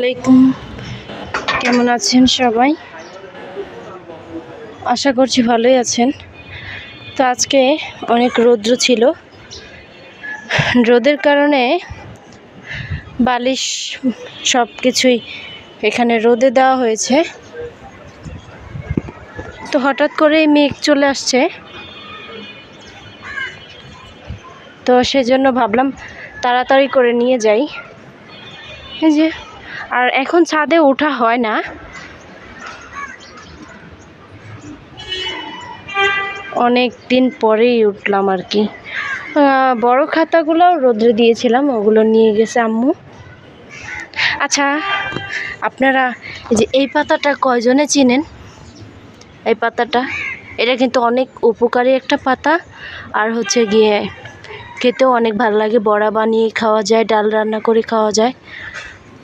আলাইকুম, কেমন আছেন সবাই? আশা করছি ভালোই আছেন। তো আজকে অনেক রৌদ্র ছিল, রোদের কারণে বালিশ সব কিছুই এখানে রোদে দেওয়া হয়েছে। তো হঠাৎ করে মেঘ চলে আসছে, তো সেজন্য ভাবলাম তাড়াতাড়ি করে নিয়ে যাই। এই যে, আর এখন ছাদে ওঠা হয় না, অনেক দিন পরেই উঠলাম আর কি। বড় খাতাগুলো রোদ্রে দিয়েছিলাম, ওগুলো নিয়ে গেছে আম্মু। আচ্ছা, আপনারা এই পাতাটা কয়জনে চিনেন? এই পাতাটা, এটা কিন্তু অনেক উপকারী একটা পাতা, আর হচ্ছে গিয়ে খেতেও অনেক ভালো লাগে। বড়া বানিয়ে খাওয়া যায়, ডাল রান্না করে খাওয়া যায়,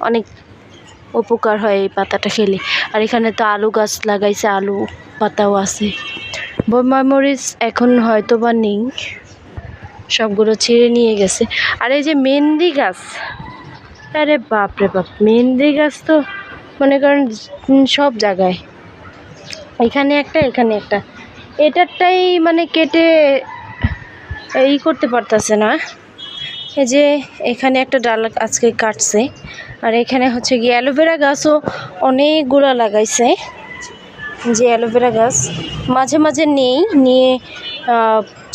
অনেক উপকার হয় এই পাতাটা খেলে। আর এখানে তো আলু গাছ লাগাইছে, আলু পাতাও আছে। মরিচ এখন হয়তো বা নেই, সবগুলো ছিঁড়ে নিয়ে গেছে। আর এই যে মেহেন্দি গাছ, আরে বাপ রে বাপ, মেহেন্দি গাছ তো মনে করেন সব জায়গায়, এখানে একটা এখানে একটা, এটারটাই মানে কেটে করতে পারতেছে না। এই যে এখানে একটা ডাল আজকে কাটছে। আর এখানে হচ্ছে গিয়ে অ্যালোভেরা গাছও অনেকগুলো লাগাইছে। যে অ্যালোভেরা গাছ মাঝে মাঝে নিয়ে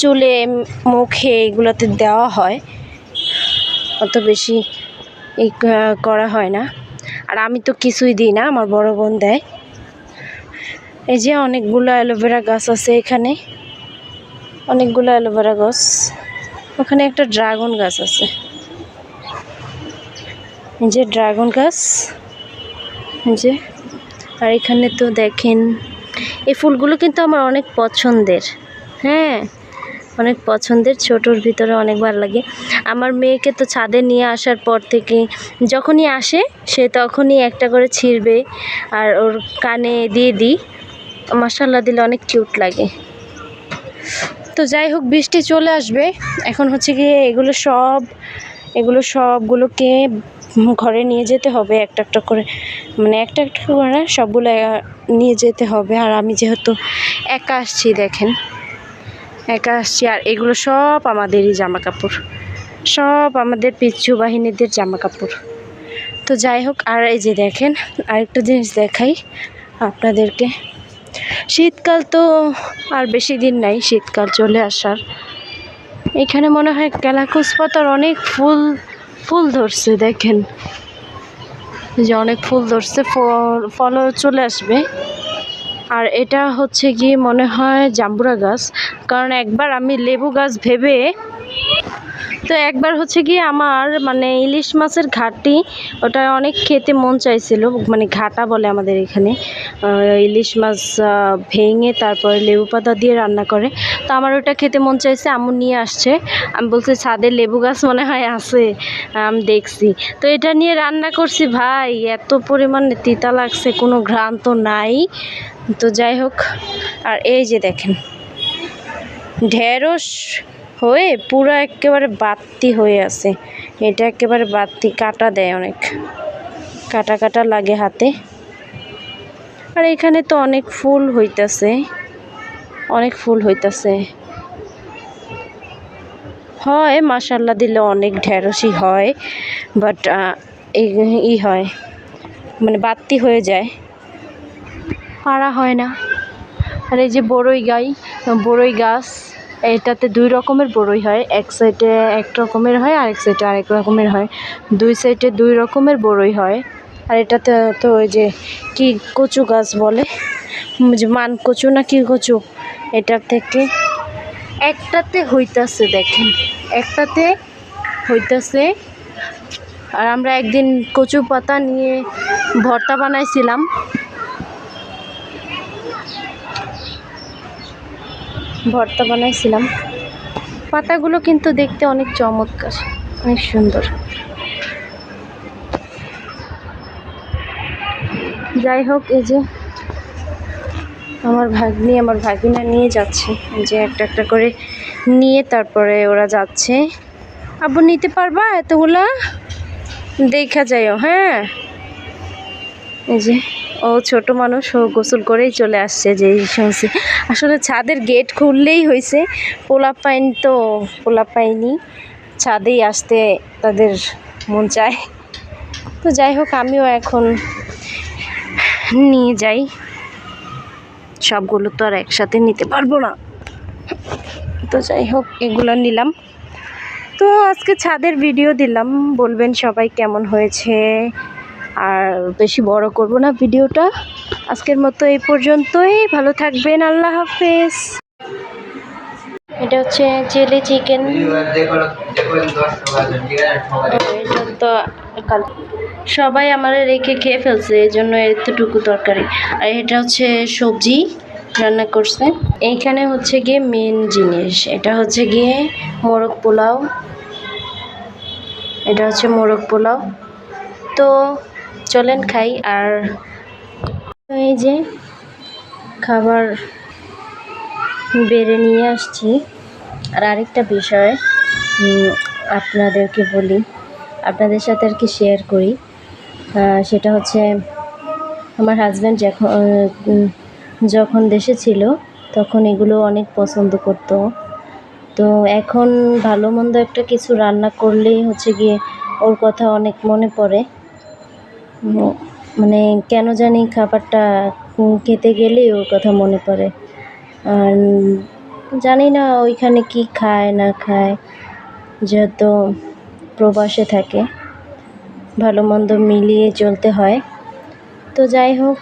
চুলে মুখে এগুলোতে দেওয়া হয়, অত বেশি করা হয় না। আর আমি তো কিছুই দিই না, আমার বড় বোন দেয়। এই যে অনেকগুলো অ্যালোভেরা গাছ আছে এখানে, অনেকগুলো অ্যালোভেরা গাছ। ওখানে একটা ড্রাগন গাছ আছে, এই যে ড্রাগন গাছ, যে। আর এখানে তো দেখেন, এই ফুলগুলো কিন্তু আমার অনেক পছন্দের। হ্যাঁ, অনেক পছন্দের, ছোটোর ভিতরে অনেক ভালো লাগে। আমার মেয়েকে তো ছাদে নিয়ে আসার পর থেকে যখনই আসে সে তখনই একটা করে ছিঁড়বে, আর ওর কানে দিয়ে দিই, মাশাআল্লাহ দিলে অনেক কিউট লাগে। তো যাই হোক, বৃষ্টি চলে আসবে এখন। হচ্ছে গিয়ে এগুলো সবগুলোকে ঘরে নিয়ে যেতে হবে একটা একটা করে, মানে একটা একটা করে সবগুলো নিয়ে যেতে হবে। আর আমি যেহেতু একা আসছি, দেখেন একা আসছি, আর এগুলো সব আমাদেরই জামা কাপড়, সব আমাদের পিচ্ছু বাহিনীদের জামা কাপড়। তো যাই হোক, আর এই যে দেখেন আরেকটা জিনিস দেখাই আপনাদেরকে। শীতকাল তো আর বেশি দিন নাই, শীতকাল চলে আসার। এখানে মনে হয় ক্যালাকুস পাতার অনেক ফুল ধরছে, দেখেন যে অনেক ফুল ধরছে, ফলও চলে আসবে। আর এটা হচ্ছে গিয়ে মনে হয় জাম্বুরা গাছ, কারণ একবার আমি লেবু গাছ ভেবে, তো একবার হচ্ছে গিয়ে আমার মানে ইলিশ মাছের ঘাটি, ওটা অনেক খেতে মন চাইছিল। মানে ঘাটা বলে আমাদের এখানে, ইলিশ মাছ ভেঙে তারপরে লেবু পাতা দিয়ে রান্না করে। তো আমার ওটা খেতে মন চাইছে, আম্মু নিয়ে আসছে। আমি বলছি ছাদে লেবু গাছ মনে হয় আছে, আমি দেখছি। তো এটা নিয়ে রান্না করছি, ভাই এত পরিমাণে তিতা লাগছে, কোনো ঘ্রাণ তো নাই। তো যাই হোক, আর এই যে দেখেন ঢেঁড়স হয়ে পুরো একেবারে বাতি হয়ে আছে। এটা একেবারে বাতি, কাটা দেয়, অনেক কাটা কাটা লাগে হাতে। আর এখানে তো অনেক ফুল হইতাছে, অনেক ফুল হইতাছে, হয় মাশাআল্লাহ দিলে অনেক ঢেঁড়সই হয়, বাট হয় মানে বাতি হয়ে যায়, পারা হয় না। আর এই যে বড়ই গাছ, এটাতে দুই রকমের বড়ই হয়, এক সাইডে এক রকমের হয়, আরেক সাইডে আরেক রকমের হয়, দুই সাইডে দুই রকমের বড়ই হয়। আর এটাতে তো ওই যে কি কচু গাছ বলে, যে মান কচু না কি কচু, এটার থেকে একটাতে হইতাছে, দেখেন একটাতে হইতাছে। আর আমরা একদিন কচু পাতা নিয়ে ভর্তা বানাইছিলাম, পাতাগুলো কিন্তু দেখতে অনেক চমৎকার, অনেক সুন্দর। যাই হোক, এই যে আমার ভাগিনা নিয়ে যাচ্ছে, যে একটা একটা করে নিয়ে তারপরে ওরা যাচ্ছে। আব্বু নিতে পারবা এতগুলা? দেখা যায়ও, হ্যাঁ এই যে ও ছোট মানুষ, ও গোসল করেই চলে আসছে যে শুনছি। আসলে ছাদের গেট খুললেই হয়েছে, পোলাপাইনি ছাদেই আসতে তাদের মন চায়। তো যাই হোক, আমিও এখন নিয়ে যাই, সবগুলো তো আর একসাথে নিতে পারবো না। তো যাই হোক, এগুলো নিলাম। তো আজকে ছাদের ভিডিও দিলাম, বলবেন সবাই কেমন হয়েছে। আর বেশি বড় করব না ভিডিওটা, আজকের মতো এই পর্যন্তই। ভালো থাকবেন, আল্লাহ হাফেজ। এটা হচ্ছে চিলি চিকেন, এটা তো সবাই আমার রেখে খেয়ে ফেলছে, এই জন্য এতটুকু তরকারি। আর এটা হচ্ছে সবজি রান্না করছে। এইখানে হচ্ছে গিয়ে মেন জিনিস, এটা হচ্ছে গিয়ে মোরগ পোলাও। এটা হচ্ছে মোরগ পোলাও। তো চলেন খাই। আর এই যে খাবার বেড়ে নিয়ে আসছি। আর আরেকটা বিষয় আপনাদেরকে বলি, আপনাদের সাথে আর কি শেয়ার করি। সেটা হচ্ছে আমার হাজব্যান্ড যখন দেশে ছিল তখন এগুলো অনেক পছন্দ করতো। তো এখন ভালো মন্দ একটা কিছু রান্না করলেই হচ্ছে গিয়ে ওর কথা অনেক মনে পড়ে। মানে কেন জানি খাবারটা খেতে গেলেই ওর কথা মনে পড়ে। আর জানি না ওইখানে কি খায় না খায়, যেহেতু প্রবাসে থাকে, ভালো মন্দ মিলিয়ে চলতে হয়। তো যাই হোক,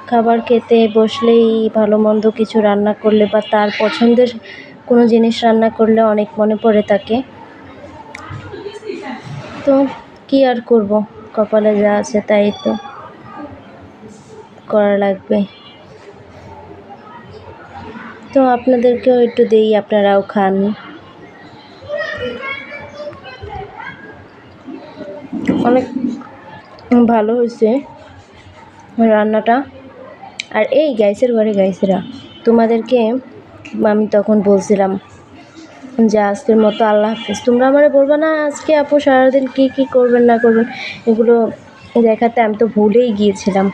খাবার খেতে বসলেই ভালো মন্দ কিছু রান্না করলে বা তার পছন্দের কোনো জিনিস রান্না করলে অনেক মনে পড়ে তাকে। তো কি আর করব, কপালে যা আছে তাই তো করা লাগবে। তো আপনাদেরকেও একটু দেই, আপনারাও খান। অনেক ভালো হয়েছে রান্নাটা। আর এই গাইসের ঘরে গাইসেরা, তোমাদেরকে আমি তখন বলছিলাম যে আজকের মতো আল্লাহ হাফেজ। তোমরা আমারে বলবে না আজকে আপু সারাদিন কি করবেন না করবেন এগুলো দেখাতে, আমি তো ভুলেই গিয়েছিলাম।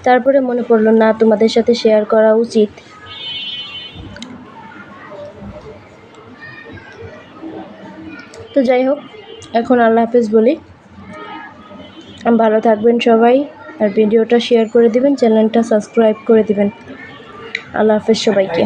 তারপরে মনে পড়লো না, তোমাদের সাথে শেয়ার করা উচিত। তো যাই হোক, এখন আল্লাহ হাফেজ বলি। ভালো থাকবেন সবাই, আর ভিডিওটা শেয়ার করে দিবেন, চ্যানেলটা সাবস্ক্রাইব করে দিবেন। আল্লাহ হাফেজ সবাইকে।